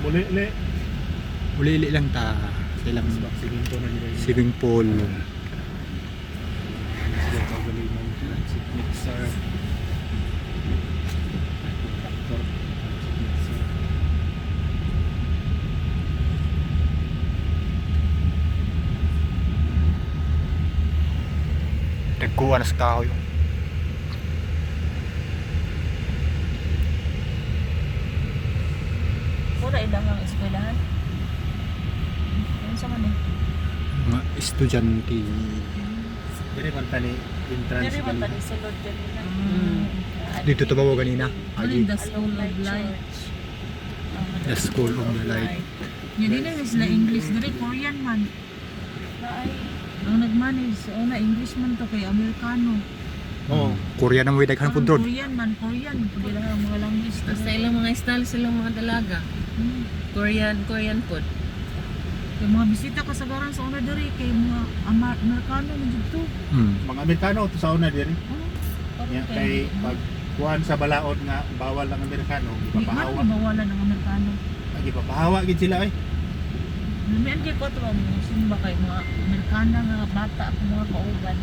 Uli lang ta. Ilang swimming pool. Nagkuha na sa kahoy. Wala ilang ang eskwelahan. Ano sa man eh? Mga estudyante. Diri man tani entrance. Diri man tani sulod kanina. Dito tumawa ganina. Only the School of Light. The School of the Light. Yan din na sila English. Dari Korean man. Naay. Ang nag-manage. Una English man to kay Amerikano. Oo. Korea na mo daghan pud ron. Korean man. Korean. Pwede lang ang mga language. Sa ilang mga style silang mga dalaga. Korean food. Yung mga bisita kasagaran sa una dari kay mga Amerikano na dito. Mga Amerikano to sa una diri. Oh, Nya kay pag kuan sa balaod nga bawal ang Amerikano, di man ipapahawa. mawalan ng Amerikano. Ay ipapahawa gid sila ay. Lumian kay ko ito mo. Simba kay mga Amerikana nga bata at mga kauban.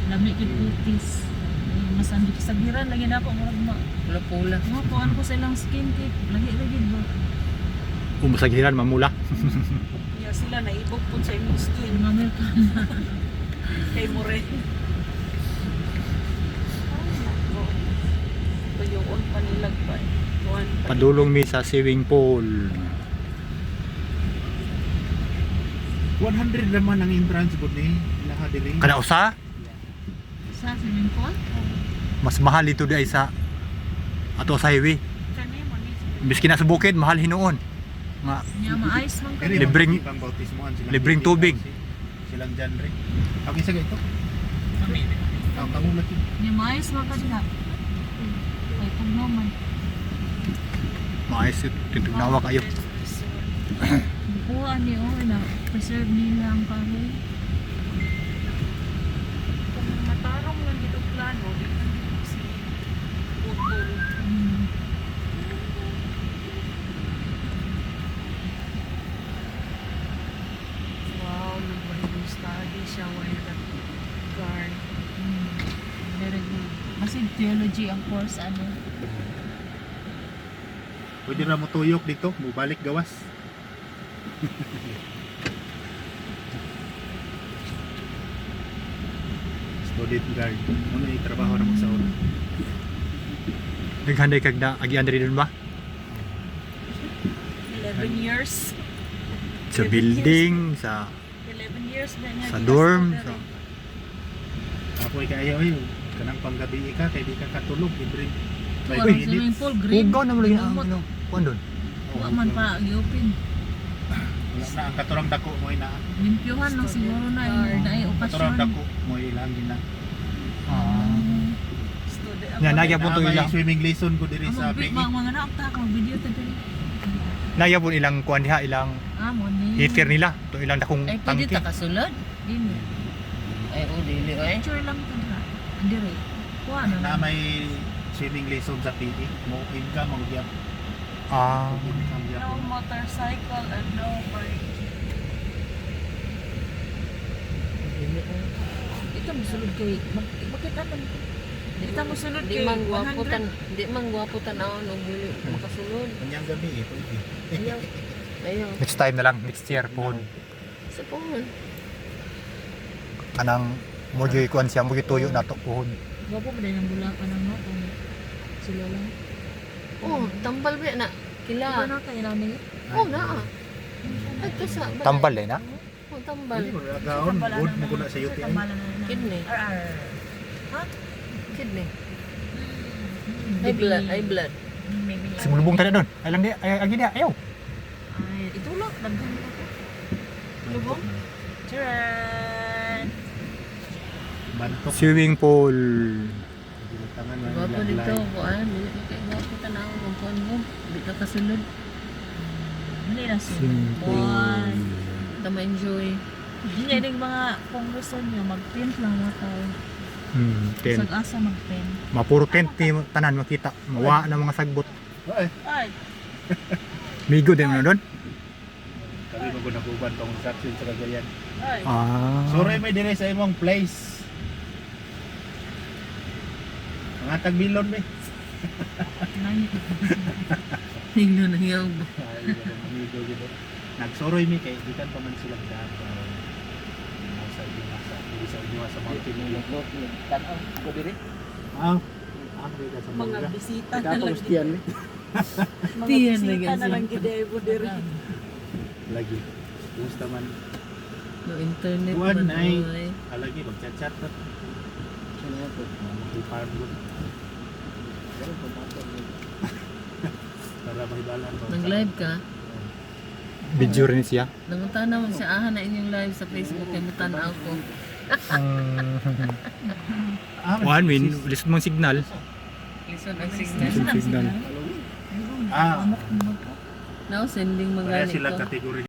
Lami kay putis. Mas andi kasagiran lagi na ako mga Pula-pula. mga kuan ko sa ilang skin kit. Lagi ba? Umasagiran mamula. Ya sila naibog po sa imong skin. Mga Amerikano. Kay mo rin. Tuyoon pa nilag pa eh. Kuhan pa. Padulong mi sa swimming pool. 100 naman ang entrance gud ni laha diri. Kada usa, Sa swimming pool? mas mahal dito di ay sa ato sa highway. Kani mo ni. Biski na sa bukid, mahal hinuon. Nga Niya ma-ice man Diri kayo. Libreng- ibang bautismoan sila. libreng tubig. Silang genre. Ang isa ito. Kami. Ang kamu laki. Niya ma-ice man ka diha. Kay tugnaw man. maayos titugnawa kayo. Kuha ni na preserve nila ang kahoy. Kung matarong lang dito plano, di ka si putol. Wow, nag-Bible study siya while the guard. Very good. Kasi theology ang course ano. Pwede na mo tuyok dito, mubalik gawas. Student guard. Ano yung trabaho na sa una? Naghanday kag na agian diri dun ba? 11 years. Sa building, sa 11 years na niya. sa dorm, sa Ako ay kaayaw yun. Kanang panggabi ka, kaya di ka katulog. Libre. 5 Ang swimming minutes. pool green. Hugaw na mo lagi ang Lumot. ano. Kuan dun. Wa man pa gi-open. Wala na ang katurang dako mo ina. Limpyuhan lang siguro na yung naay Katurang okasyon. dako mo ilang gina. Yan, nagya po Na to may ilang. swimming lesson ko diri sa PE. Mga naakta akong video ta diri. Nagya po ilang kuan diha, ilang Mo ni. heater nila. To ilang dakong Ay, pwede tangke. ta kasulod. Dili. Ay, dili ay. Picture lang ta dira. Diri. Kuha Na na. may swimming lesson sa PE. Mo ka mo gyap. Ah, No motorcycle and no bike. Ito musulod kay bakit ano? Ito musulod Di kay man 100. gwapo tanawon og dili makasulod. Kanyang gabi pwede. Ayaw. Ayaw. next time na lang, next year po. Sa pohon. Kanang mo gyud kuan siya, mo gyud tuyo nato puhon. Gwapo ba din ang bulakan ng no kung sila lang. Oh, tambal ba na? Ito Kila. na kay nami. Oh, naa. Ito sa balay. Tambal eh na. Oh, tambal. Hindi mo nagaon. Good mo ko na sa UTI. Kidney. Ar. Kidney. Ay blood, ay blood. Maybe lang. Simulubong tayo doon. Ay lang di, ay agi di, ayaw. Ay, itulak. Daghan mo ko. Lubong? Charan! Bantok. Swimming pool. Tangan mo. Gwapo dito ko ah. Dili kay gwapo tanawon og kuan mo. Di ka kasulod. Hindi na Swimming pool. Ta ma-enjoy. Hindi yung mga kung gusto nyo, mag-print lang mga tao. Tent. Sag-asa mag-print. Mapuro tent ni tanan makita. Mawa na mga sagbot. Ay, Ay, Migo din mo na doon? Kami magunaguban construction sa Cagayan. Ay, Ah. Sorry may dire sa imong place. Mga tagbilon be. Hinglo na yaw. Ay, amigo gitu. Nagsoroy mi kay gikan pa man sila daan. Sa inyo sa mountain nila. tanaw ko dire. Ah, ang biga sa Mga mga. bisita na lang. Tiyan ni. Mga Tiyan na bisita na ganyan. lang gid mo dire. Lagi. Gusto man. No internet Kuwan, man ay. oy. Lagi magchat-chat ta. Makipan mo. Para mahibalan ko. Nag-live ka? Video rin siya. Nangutana mo siya aha na inyong live sa Facebook kay mutanaw ko. One win, lisod mong signal. Listen ang signal. Lisod signal. Ah, Now sending kaya mga sila ganito. kategori